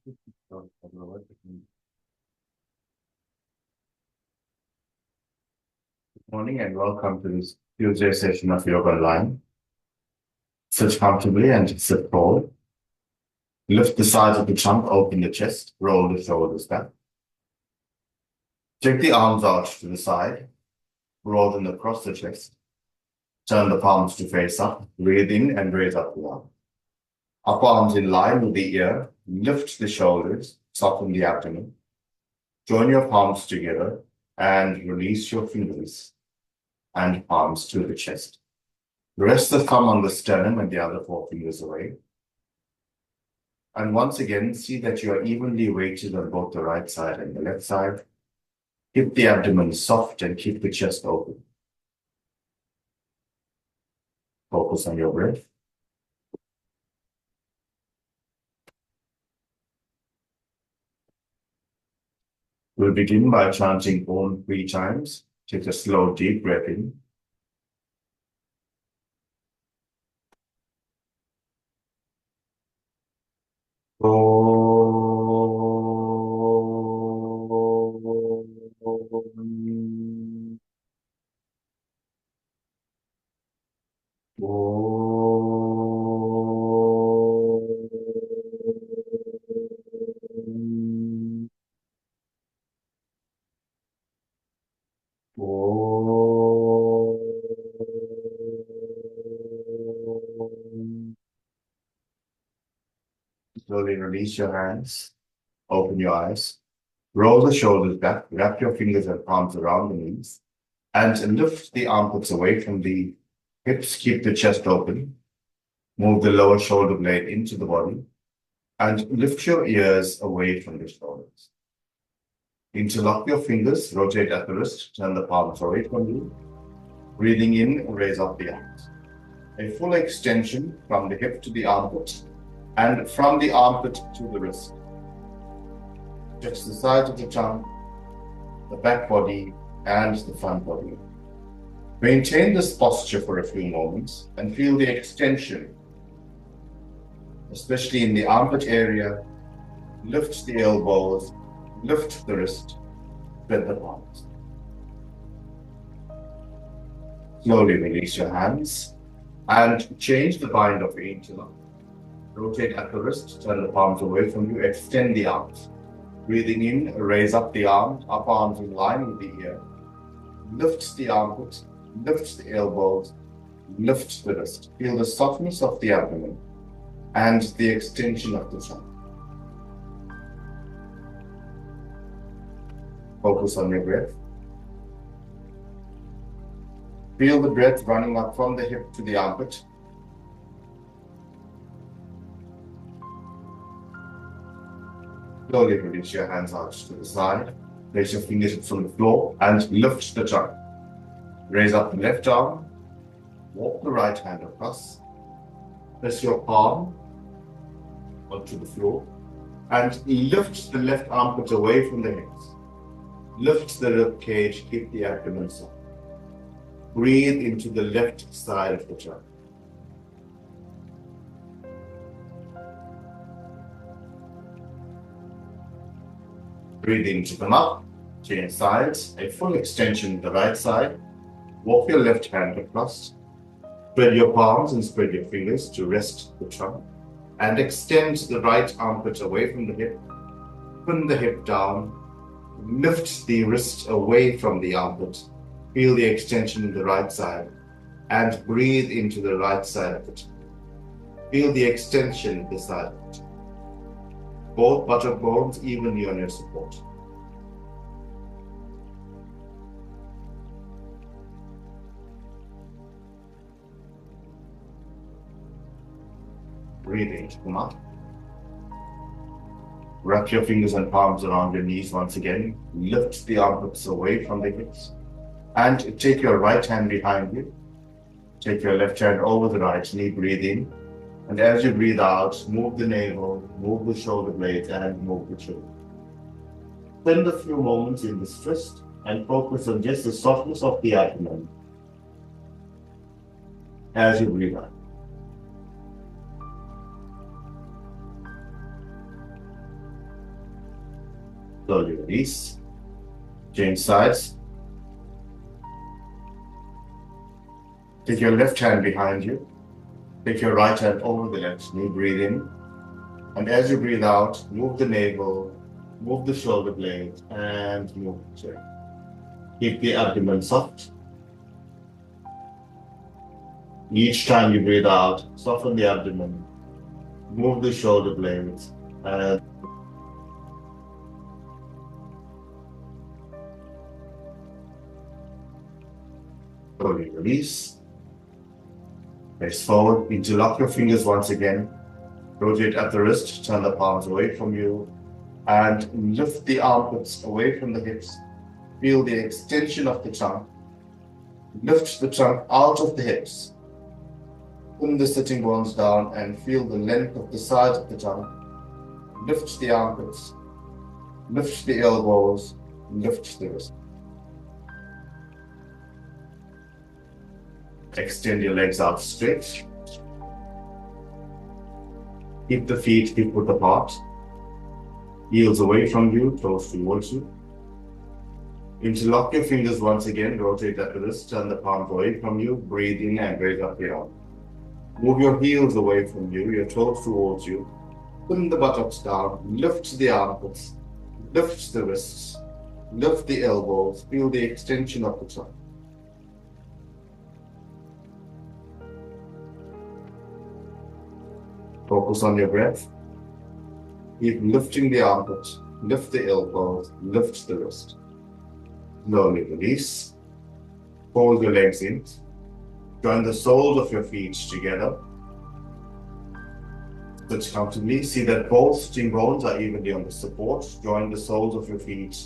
Good morning and welcome to this Tuesday session of Yoga Online. Sit comfortably and sit forward. Lift the sides of the trunk, open the chest, roll the shoulders back. Take the arms out to the side, roll them across the chest. Turn the palms to face up, breathe in and raise up the arm. Upper arms in line with the ear, lift the shoulders, soften the abdomen. Join your palms together and release your fingers and palms to the chest. Rest the thumb on the sternum and the other four fingers away. And once again, see that you are evenly weighted on both the right side and the left side. Keep the abdomen soft and keep the chest open. Focus on your breath. We'll begin by chanting Om 3 times. Take a slow, deep breath in. Slowly release your hands. Open your eyes. Roll the shoulders back. Wrap your fingers and palms around the knees. And lift the armpits away from the hips. Keep the chest open. Move the lower shoulder blade into the body. And lift your ears away from the shoulders. Interlock your fingers. Rotate at the wrist. Turn the palms away from you. Breathing in, raise up the arms. A full extension from the hip to the armpit and from the armpit to the wrist. Stretch the sides of the tongue, the back body, and the front body. Maintain this posture for a few moments and feel the extension, especially in the armpit area. Lift the elbows, lift the wrist, spread the palms. Slowly release your hands and change the bind of your interlock. Rotate at the wrist, turn the palms away from you, extend the arms. Breathing in, raise up the arms, upper arms in line with the ear. Lift the armpits, lift the elbows, lift the wrist. Feel the softness of the abdomen and the extension of the trunk. Focus on your breath. Feel the breath running up from the hip to the armpit. Slowly release your hands out to the side. Place your fingertips on the floor and lift the trunk. Raise up the left arm. Walk the right hand across. Press your palm onto the floor and lift the left armpit away from the hips. Lift the rib cage, keep the abdomen soft. Breathe into the left side of the trunk. Breathe in to come up, change sides, a full extension to the right side. Walk your left hand across. Spread your palms and spread your fingers to rest the trunk. And extend the right armpit away from the hip. Pin the hip down. Lift the wrist away from the armpit. Feel the extension in the right side. And breathe into the right side of it. Feel the extension in the side of it. Both buttock bones evenly on your support. Breathe in to come up. Wrap your fingers and palms around your knees once again. Lift the armpits away from the hips. And take your right hand behind you. Take your left hand over the right knee. Breathe in. And as you breathe out, move the navel, move the shoulder blades, and move the chin. Spend a few moments in this twist and focus on just the softness of the abdomen as you breathe out. Slowly release. Change sides. Take your left hand behind you. Take your right hand over the left knee. Breathe in. And as you breathe out, move the navel, move the shoulder blades, and move the chin. Keep the abdomen soft. Each time you breathe out, soften the abdomen, move the shoulder blades, and slowly release. Face forward, interlock your fingers once again. Rotate at the wrist, turn the palms away from you, and lift the armpits away from the hips. Feel the extension of the trunk. Lift the trunk out of the hips. Pull the sitting bones down and feel the length of the sides of the trunk. Lift the armpits. Lift the elbows. Lift the wrist. Extend your legs out straight. Keep the feet hip-width apart. Heels away from you, toes towards you. Interlock your fingers once again. Rotate at the wrist. Turn the palms away from you. Breathe in and raise up your arm. Move your heels away from you, your toes towards you. Put the buttocks down. Lift the armpits. Lift the wrists. Lift the elbows. Feel the extension of the trunk. Focus on your breath. Keep lifting the armpits. Lift the elbows. Lift the wrist. Slowly release. Fold your legs in. Join the soles of your feet together. Sit comfortably. See that both sitting bones are evenly on the support. Join the soles of your feet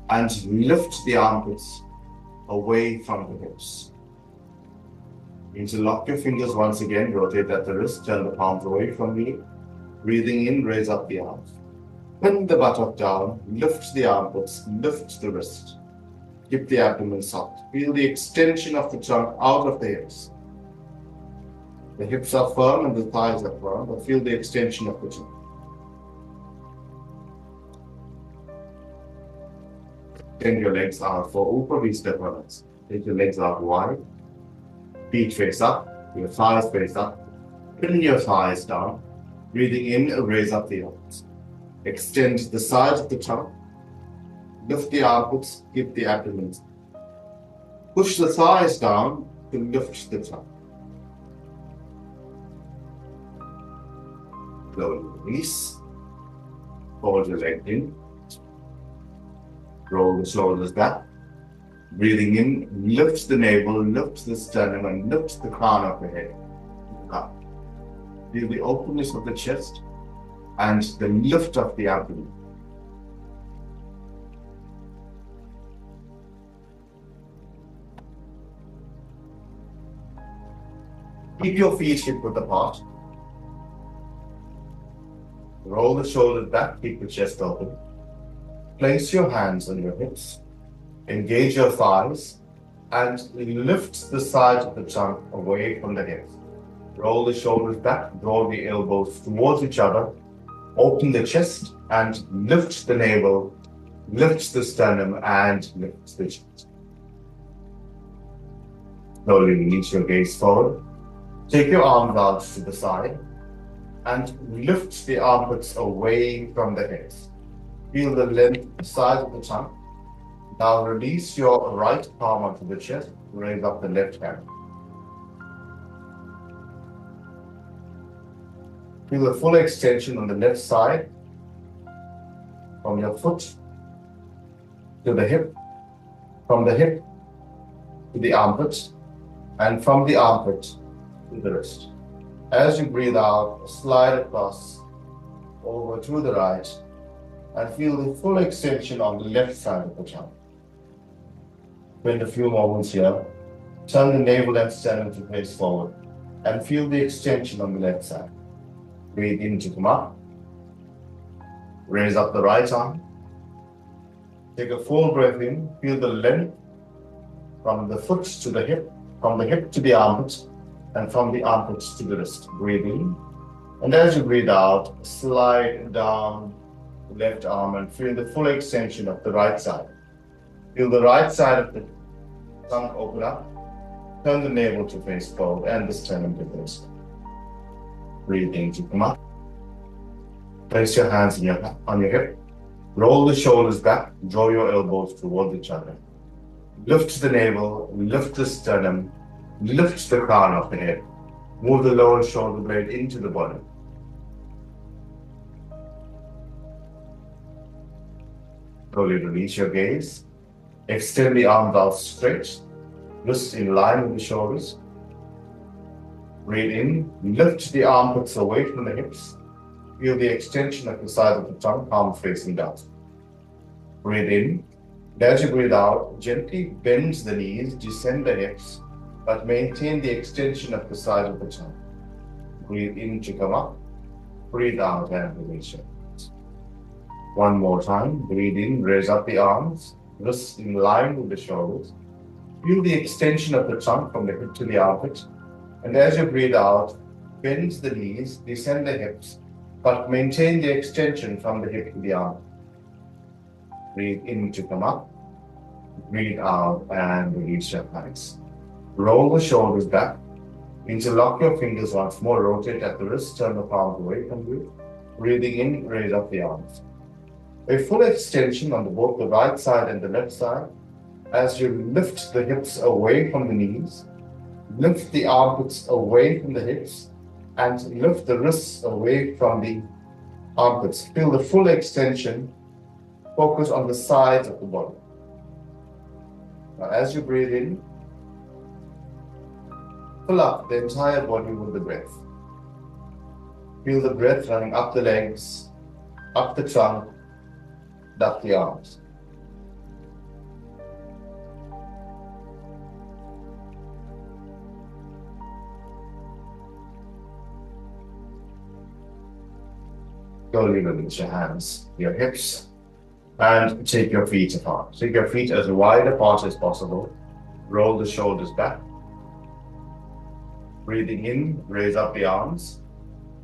and lift the armpits away from the hips. Interlock your fingers once again. Rotate at the wrist. Turn the palms away from you. Breathing in, raise up the arms. Pin the buttock down. Lift the armpits. Lift the wrist. Keep the abdomen soft. Feel the extension of the trunk out of the hips. The hips are firm and the thighs are firm, but feel the extension of the trunk. Extend your legs out for Upper Vistabhanas. Take your legs out wide. Feet face up. Your thighs face up. Pin your thighs down. Breathing in, raise up the arms. Extend the sides of the trunk. Lift the armpits, keep the abdomen. Push the thighs down to lift the trunk. Slowly release. Fold your leg in. Roll the shoulders back. Breathing in, lift the navel, lift the sternum, and lift the crown of the head. Up. Feel the openness of the chest and the lift of the abdomen. Keep your feet hip-width apart. Roll the shoulders back, keep the chest open. Place your hands on your hips. Engage your thighs and lift the sides of the trunk away from the hips. Roll the shoulders back, draw the elbows towards each other. Open the chest and lift the navel, lift the sternum and lift the chest. Slowly release your gaze forward. Take your arms out to the side and lift the armpits away from the hips. Feel the length side of the trunk. Now release your right palm onto the chest. Raise up the left hand. Feel the full extension on the left side from your foot to the hip, from the hip to the armpit, and from the armpit to the wrist. As you breathe out, slide across over to the right and feel the full extension on the left side of the trunk. Spend a few moments here. Turn the navel and sternum to face forward and feel the extension on the left side. Breathe in to come up. Raise up the right arm. Take a full breath in. Feel the length from the foot to the hip, from the hip to the armpit, and from the armpits to the wrist. Breathe in. And as you breathe out, slide down the left arm and feel the full extension of the right side. Feel the right side of the tongue open up. Turn the navel to face forward and the sternum to face forward. Breathe in to come up. Place your hands on your hip. Roll the shoulders back. Draw your elbows towards each other. Lift the navel, lift the sternum, lift the crown of the head. Move the lower shoulder blade into the body. Slowly release your gaze. Extend the arms out straight. Wrists in line with the shoulders. Breathe in. Lift the armpits away from the hips. Feel the extension of the side of the tongue, palm facing down. Breathe in. As you breathe out, gently bend the knees, descend the hips, but maintain the extension of the side of the tongue. Breathe in to come up. Breathe out and release your hands. One more time. Breathe in, raise up the arms, wrists in line with the shoulders. Feel the extension of the tongue from the hip to the armpit. And as you breathe out, bend the knees, descend the hips, but maintain the extension from the hip to the armpit. Breathe in to come up. Breathe out and release your hands. Roll the shoulders back. Interlock your fingers once more. Rotate at the wrist. Turn the palms away from you. Breathing in, raise up the arms. A full extension on both the right side and the left side. As you lift the hips away from the knees, lift the armpits away from the hips, and lift the wrists away from the armpits. Feel the full extension. Focus on the sides of the body. Now, as you breathe in, fill up the entire body with the breath. Feel the breath running up the legs, up the trunk, up the arms. Slowly release your hands, your hips, and take your feet apart. Take your feet as wide apart as possible. Roll the shoulders back. Breathing in, raise up the arms.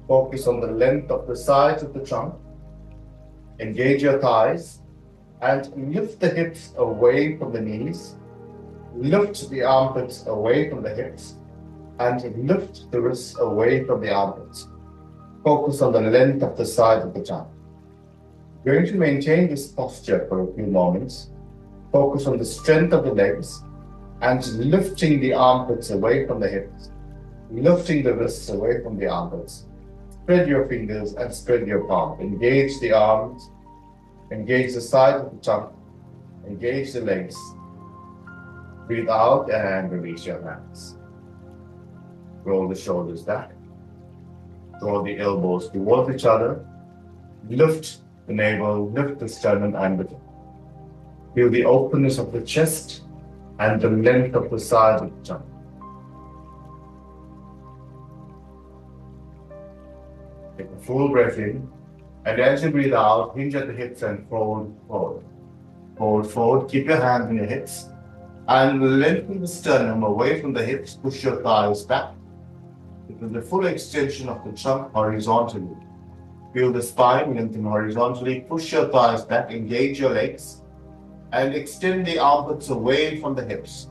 Focus on the length of the sides of the trunk. Engage your thighs and lift the hips away from the knees. Lift the armpits away from the hips and lift the wrists away from the armpits. Focus on the length of the side of the trunk. You're going to maintain this posture for a few moments. Focus on the strength of the legs and lifting the armpits away from the hips, lifting the wrists away from the armpits. Spread your fingers and spread your palm. Engage the arms, engage the side of the trunk, engage the legs. Breathe out and release your hands. Roll the shoulders back. Draw the elbows towards each other. Lift the navel, lift the sternum and the chin. Feel the openness of the chest and the length of the sides of the tongue. Take a full breath in, and as you breathe out, hinge at the hips and fold forward. Fold forward, keep your hands on your hips, and lengthen the sternum away from the hips, push your thighs back. With the full extension of the trunk horizontally. Feel the spine lengthen horizontally, push your thighs back, engage your legs, and extend the armpits away from the hips.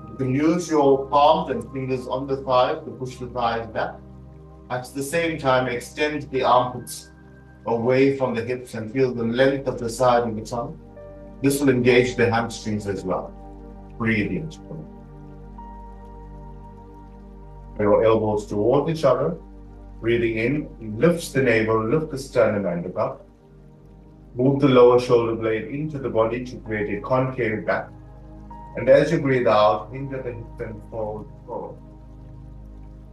You can use your palms and fingers on the thighs to push the thighs back. At the same time, extend the armpits away from the hips and feel the length of the side of the tongue. This will engage the hamstrings as well. Breathe in. Your elbows towards each other. Breathing in, lift the navel, lift the sternum and the cup. Move the lower shoulder blade into the body to create a concave back. And as you breathe out, hinge at the hips and fold forward.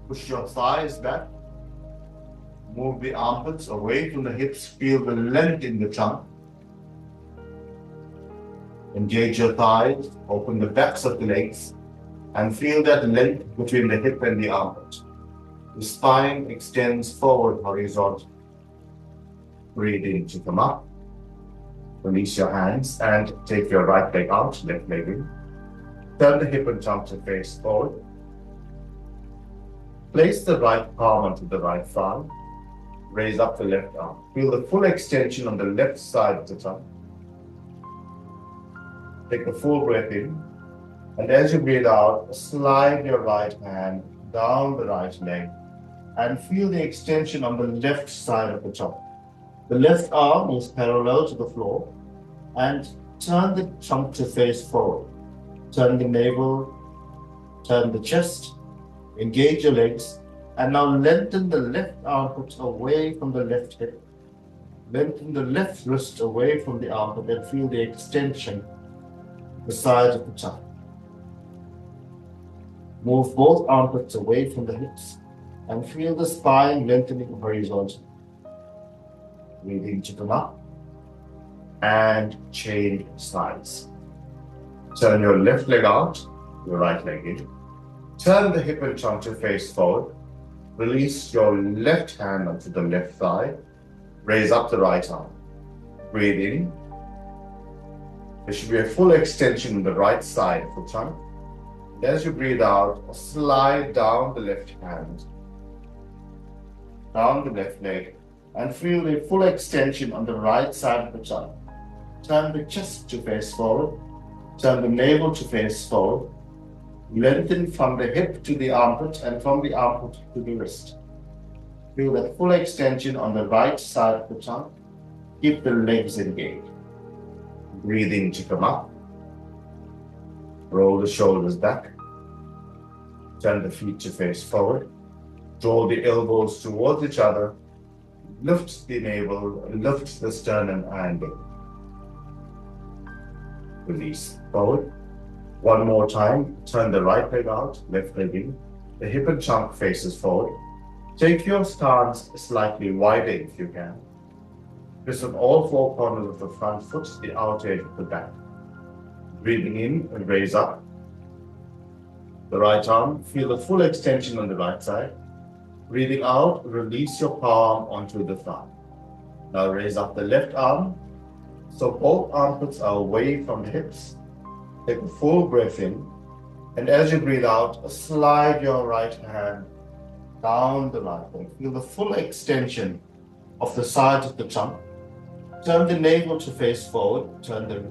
Push your thighs back. Move the armpits away from the hips. Feel the length in the trunk. Engage your thighs. Open the backs of the legs. And feel that length between the hip and the armpit. The spine extends forward horizontally. Breathe in to come up. Release your hands and take your right leg out, left leg in. Turn the hip and trunk to face forward. Place the right palm onto the right thigh. Raise up the left arm. Feel the full extension on the left side of the tongue. Take a full breath in. And as you breathe out, slide your right hand down the right leg and feel the extension on the left side of the tongue. The left arm is parallel to the floor and turn the trunk to face forward. Turn the navel, turn the chest, engage your legs, and now lengthen the left armpit away from the left hip. Lengthen the left wrist away from the armpit and feel the extension of the side of the tongue. Move both armpits away from the hips and feel the spine lengthening horizontally. Breathing to come up and change sides. Turn your left leg out, your right leg in. Turn the hip and trunk to face forward. Release your left hand onto the left thigh. Raise up the right arm. Breathe in. There should be a full extension on the right side of the trunk. As you breathe out, slide down the left hand, down the left leg, and feel the full extension on the right side of the tongue. Turn the chest to face forward. Turn the navel to face forward. Lengthen from the hip to the armpit and from the armpit to the wrist. Feel that full extension on the right side of the tongue. Keep the legs engaged. Breathing to come up. Roll the shoulders back. Turn the feet to face forward. Draw the elbows towards each other. Lift the navel, lift the sternum and release forward. One more time. Turn the right leg out, left leg in. The hip and trunk faces forward. Take your stance slightly wider if you can. Twist on all four corners of the front foot, the outer edge of the back. Breathing in and raise up. The right arm, feel the full extension on the right side. Breathing out, release your palm onto the thigh. Now raise up the left arm. So both armpits are away from the hips. Take a full breath in. And as you breathe out, slide your right hand down the right leg. Feel the full extension of the sides of the trunk. Turn the navel to face forward. Turn the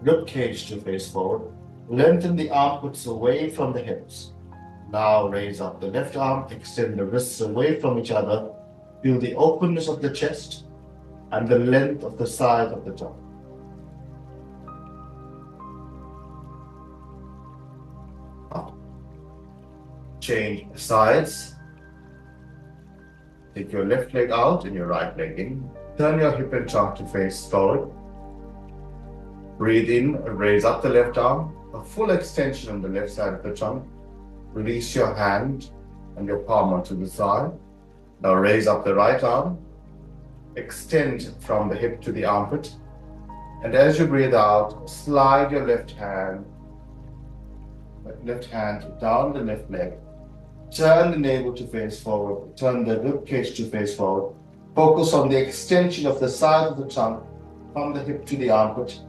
rib cage to face forward. Lengthen the armpits away from the hips. Now raise up the left arm, extend the wrists away from each other. Feel the openness of the chest and the length of the side of the tongue. Up. Change sides. Take your left leg out and your right leg in. Turn your hip and trunk to face forward. Breathe in and raise up the left arm. A full extension on the left side of the trunk. Release your hand and your palm onto the side. Now raise up the right arm. Extend from the hip to the armpit. And as you breathe out, slide your left hand down the left leg. Turn the navel to face forward. Turn the rib cage to face forward. Focus on the extension of the side of the trunk from the hip to the armpit.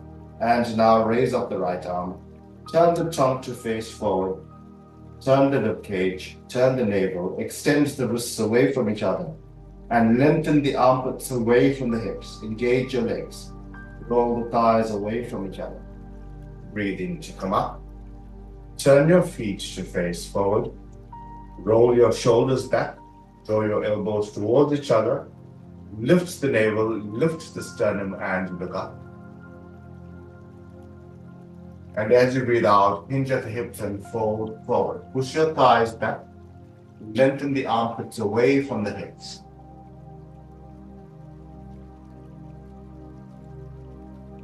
And now raise up the right arm. Turn the trunk to face forward. Turn the rib cage. Turn the navel. Extend the wrists away from each other. And lengthen the armpits away from the hips. Engage your legs. Roll the thighs away from each other. Breathing to come up. Turn your feet to face forward. Roll your shoulders back. Draw your elbows towards each other. Lift the navel, lift the sternum and look up. And as you breathe out, hinge at the hips and fold forward. Push your thighs back. Lengthen the armpits away from the hips.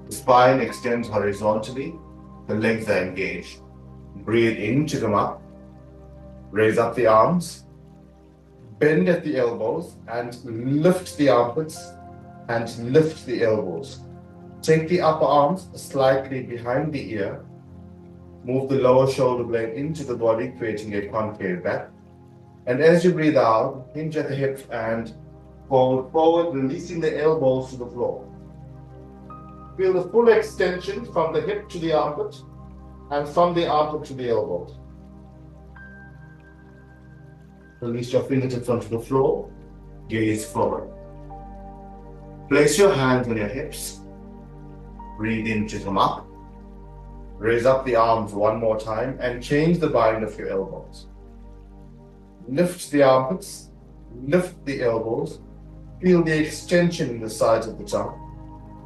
The spine extends horizontally. The legs are engaged. Breathe in to come up. Raise up the arms. Bend at the elbows and lift the armpits and lift the elbows. Take the upper arms slightly behind the ear. Move the lower shoulder blade into the body, creating a concave back. And as you breathe out, hinge at the hips and fold forward, releasing the elbows to the floor. Feel the full extension from the hip to the armpit and from the armpit to the elbows. Release your fingertips onto the floor, gaze forward. Place your hands on your hips. Breathe in to come up. Raise up the arms one more time and change the bind of your elbows. Lift the armpits, lift the elbows, feel the extension in the sides of the tongue.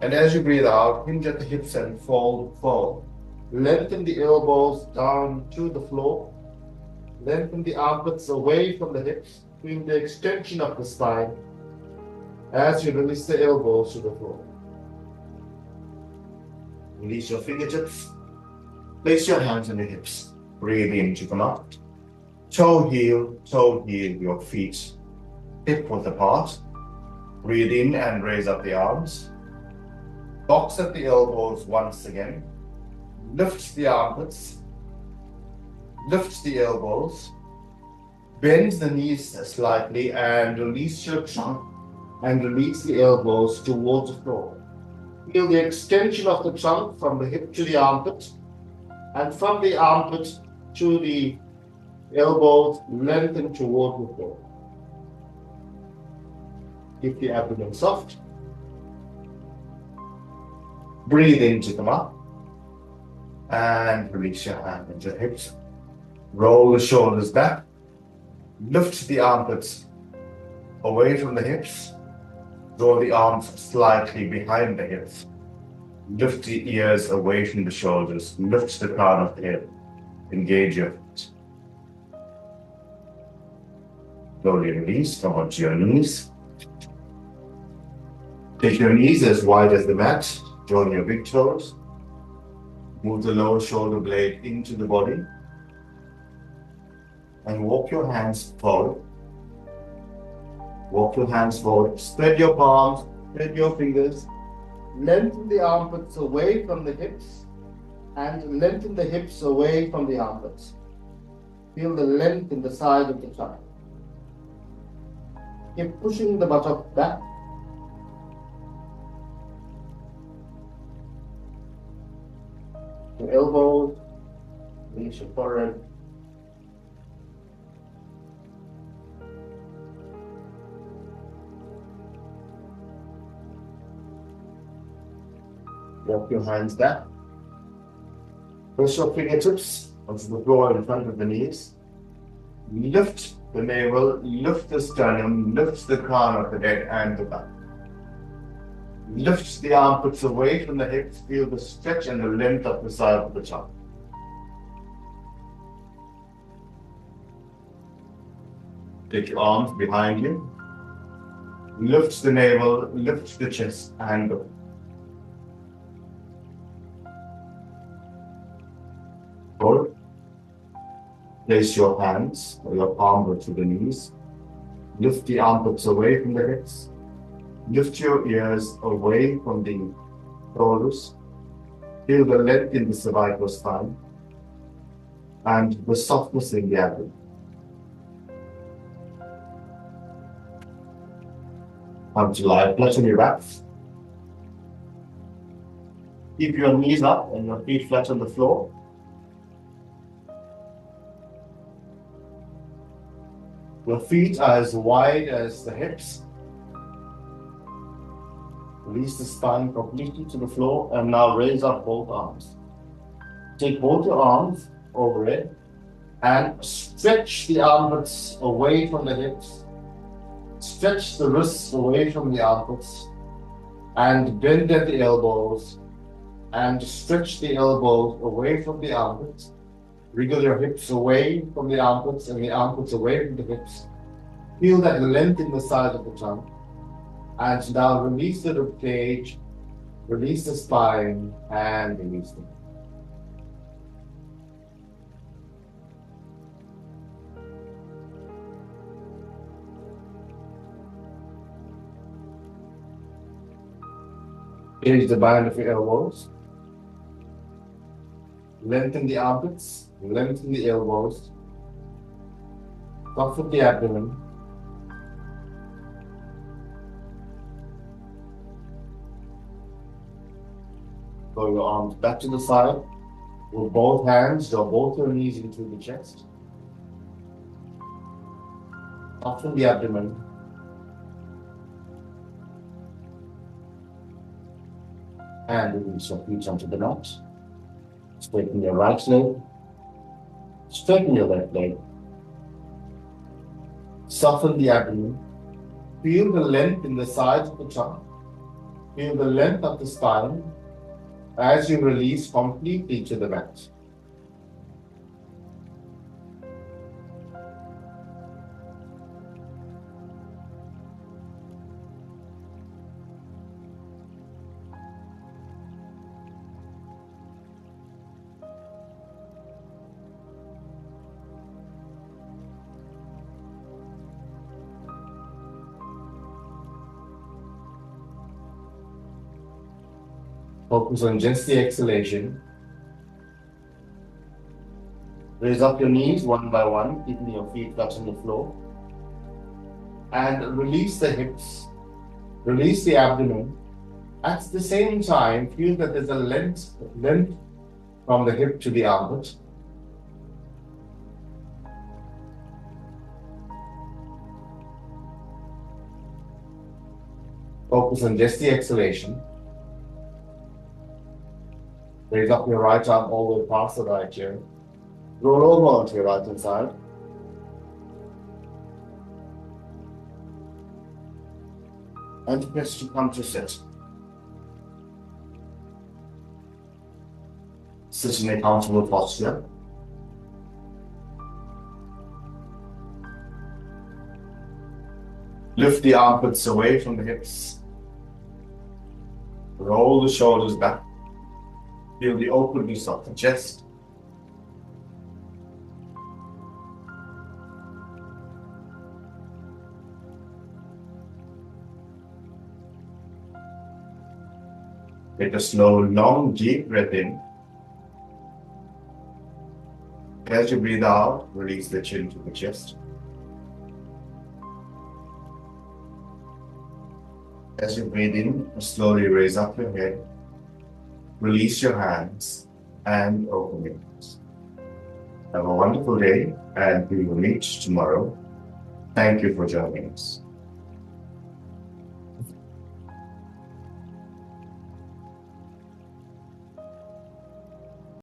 And as you breathe out, hinge at the hips and fold forward. Lengthen the elbows down to the floor. Lengthen the armpits away from the hips, feel the extension of the spine as you release the elbows to the floor. Release your fingertips. Place your hands on your hips. Breathe in to come up. Toe heel, your feet hip width apart. Breathe in and raise up the arms. Box at the elbows once again. Lift the armpits. Lift the elbows. Bend the knees slightly and release your trunk and release the elbows towards the floor. Feel the extension of the trunk from the hip to the armpit, and from the armpit to the elbows lengthen toward the floor. Keep the abdomen soft. Breathe in to come up and release your hand into the hips. Roll the shoulders back. Lift the armpits away from the hips. Draw the arms slightly behind the hips. Lift the ears away from the shoulders. Lift the crown of the head. Engage your feet. Slowly release. Come onto your knees. Take your knees as wide as the mat. Join your big toes. Move the lower shoulder blade into the body. And walk your hands forward. Walk your hands forward. Spread your palms. Spread your fingers. Lengthen the armpits away from the hips. And lengthen the hips away from the armpits. Feel the length in the side of the thigh. Keep pushing the buttock back. Your elbows, reach your forehead. Walk your hands back. Press your fingertips onto the floor in front of the knees. Lift the navel, lift the sternum, lift the crown of the head and the back. Lift the armpits away from the hips. Feel the stretch and the length of the side of the tongue. Take your arms behind you. Lift the navel, lift the chest and go. Hold. Place your hands or your palms to the knees. Lift the armpits away from the hips. Lift your ears away from the shoulders. Feel the length in the cervical spine and the softness in the abdomen. Come to lie flat on your backs. Keep your knees up and your feet flat on the floor. Your feet are as wide as the hips. Release the spine completely to the floor and now raise up both arms. Take both your arms overhead and stretch the armpits away from the hips. Stretch the wrists away from the armpits and bend at the elbows and stretch the elbows away from the armpits. Wriggle your hips away from the armpits and the armpits away from the hips. Feel that length in the side of the tongue. And now release the rib cage, release the spine, and release the head. Engage the bind of your elbows. Lengthen the armpits, lengthen the elbows. Soften the abdomen. Throw your arms back to the side. With both hands, draw both your knees into the chest. Soften the abdomen. And release your feet onto the mat. Straighten your right leg. Straighten your left leg. Soften the abdomen. Feel the length in the sides of the trunk. Feel the length of the spine as you release completely to the mat. Focus on just the exhalation. Raise up your knees one by one, keeping your feet flat on the floor. And release the hips, release the abdomen. At the same time, feel that there's a length from the hip to the armpit. Focus on just the exhalation. Raise up your right arm all the way past the right ear. Roll over onto your right hand side. And press to come to sit. Sit in a comfortable posture. Lift the armpits away from the hips. Roll the shoulders back. Feel the openness of the chest. Take a slow, long, deep breath in. As you breathe out, release the chin to the chest. As you breathe in, slowly raise up your head. Release your hands and open your eyes. Have a wonderful day, and we will meet tomorrow. Thank you for joining us.